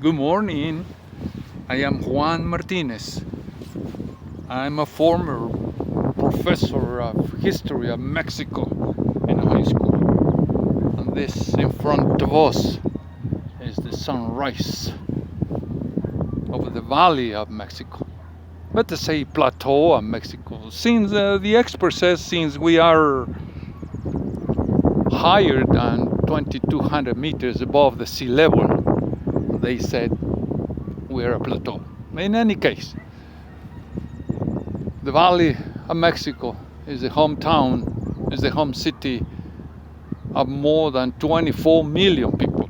Good morning. I am Juan Martínez. I'm a former professor of history of Mexico in high school. And this in front of us is the sunrise over the valley of Mexico. Let us say plateau of Mexico. Since the expert says since we are higher than 2,200 meters above the sea level, they said we're a plateau. In any case, the Valley of Mexico is the hometown, is the home city of more than 24 million people.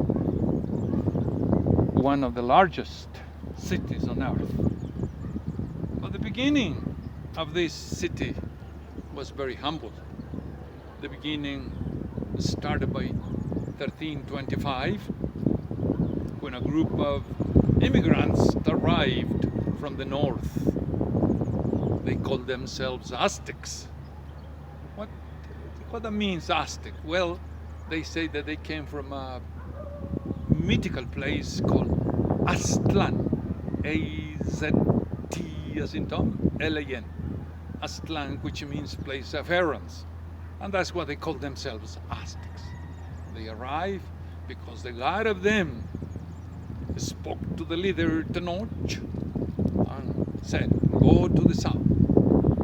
One of the largest cities on earth. But the beginning of this city was very humble. The beginning started by 1325 when a group of immigrants arrived from the north. They called themselves Aztecs. What that means, Aztec? Well, they say that they came from a mythical place called Aztlan, A-Z-T as in Tom, L-A-N, Aztlan, which means place of herons. And that's why they call themselves Aztecs. They arrived because the god of them spoke to the leader Tenoch and said, go to the south.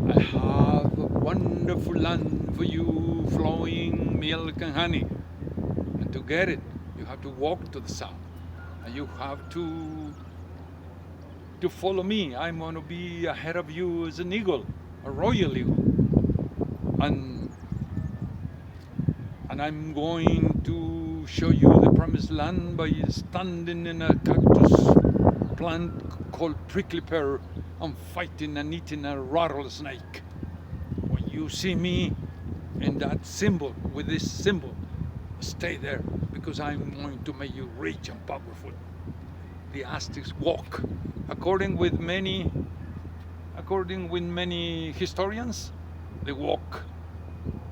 I have a wonderful land for you, flowing milk and honey. And to get it, you have to walk to the south. And you have to follow me. I'm going to be ahead of you as an eagle, a royal eagle. And I'm going to show you the promised land by standing in a cactus plant called prickly pear and fighting and eating a rattlesnake. When you see me in that symbol, with this symbol, stay there because I'm going to make you rich and powerful. The Aztecs walk. According with many historians, they walk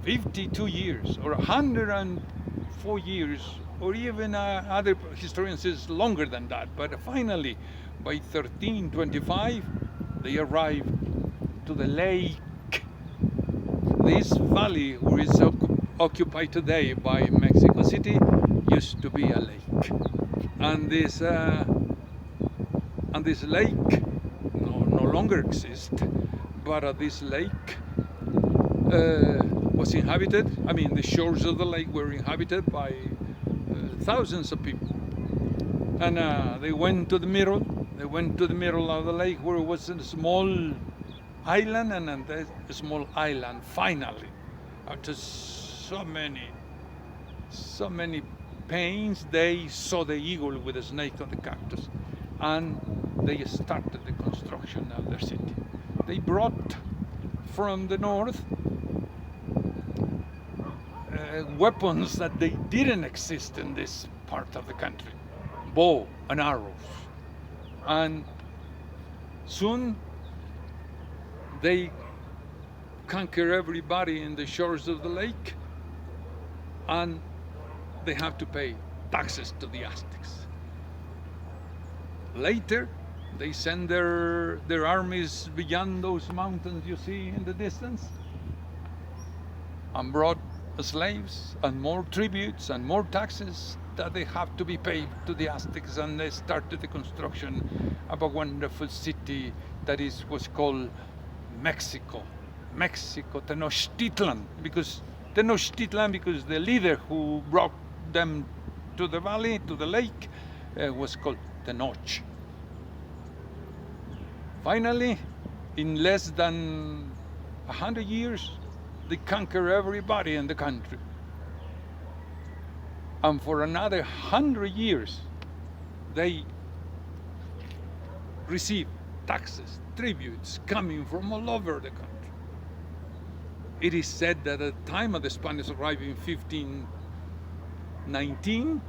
52 years or 104 years, or even other historians says longer than that. But finally, by 1325, they arrived to the lake. This valley, which is occupied today by Mexico City, used to be a lake. And this lake no longer exists, but this lake was inhabited. I mean, the shores of the lake were inhabited by thousands of people. And they went to the middle. They went to the middle of the lake where it was a small island, and on that small island, finally, after so many pains, they saw the eagle with a snake on the cactus, and they started the construction of their city. They brought from the north weapons that they didn't exist in this part of the country, bow and arrows. And soon they conquer everybody in the shores of the lake, and they have to pay taxes to the Aztecs. Later, they send their armies beyond those mountains you see in the distance, and brought slaves and more tributes and more taxes that they have to be paid to the Aztecs, and they started the construction of a wonderful city that was called Mexico, Tenochtitlan, because the leader who brought them to the valley, to the lake, was called Tenoch. Finally, in less than 100 years, they conquer everybody in the country. And for another 100 years, they receive taxes, tributes coming from all over the country. It is said that at the time of the Spanish arrival in 1519,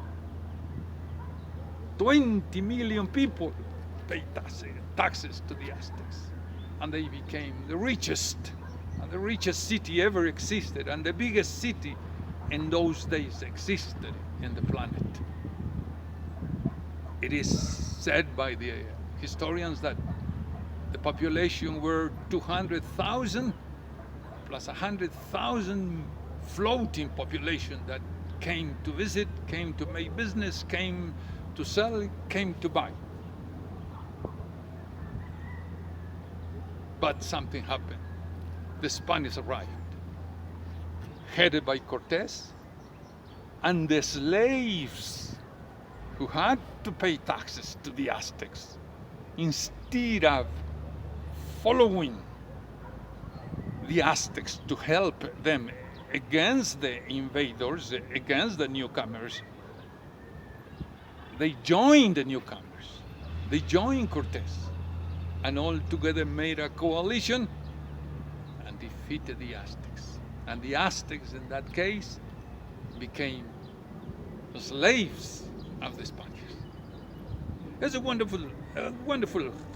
20 million people paid taxes to the Aztecs, and they became the richest city ever existed, and the biggest city in those days existed in the planet. It is said by the historians that the population were 200,000 plus 100,000 floating population that came to visit, came to make business, came to sell, came to buy. But something happened. The Spanish arrived, headed by Cortés, and the slaves who had to pay taxes to the Aztecs, instead of following the Aztecs to help them against the invaders, against the newcomers, they joined the newcomers. They joined Cortés, and all together made a coalition and defeated the Aztecs. And the Aztecs, in that case, became slaves of the Spaniards. It's a wonderful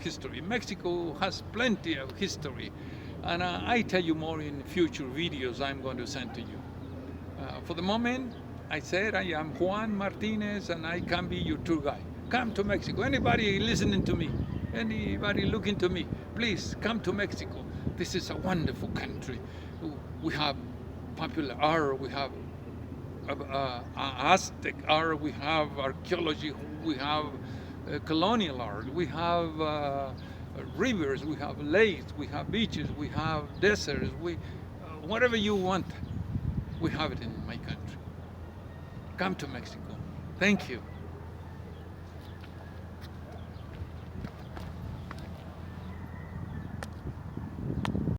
history. Mexico has plenty of history, and I tell you more in future videos I'm going to send to you. For the moment, I said I am Juan Martínez, and I can be your tour guide. Come to Mexico. Anybody listening to me, anybody looking to me, please come to Mexico. This is a wonderful country. We have popular art, we have Aztec art, we have archaeology, we have colonial art, we have rivers, we have lakes, we have beaches, we have deserts, whatever you want, we have it in my country. Come to Mexico. Thank you.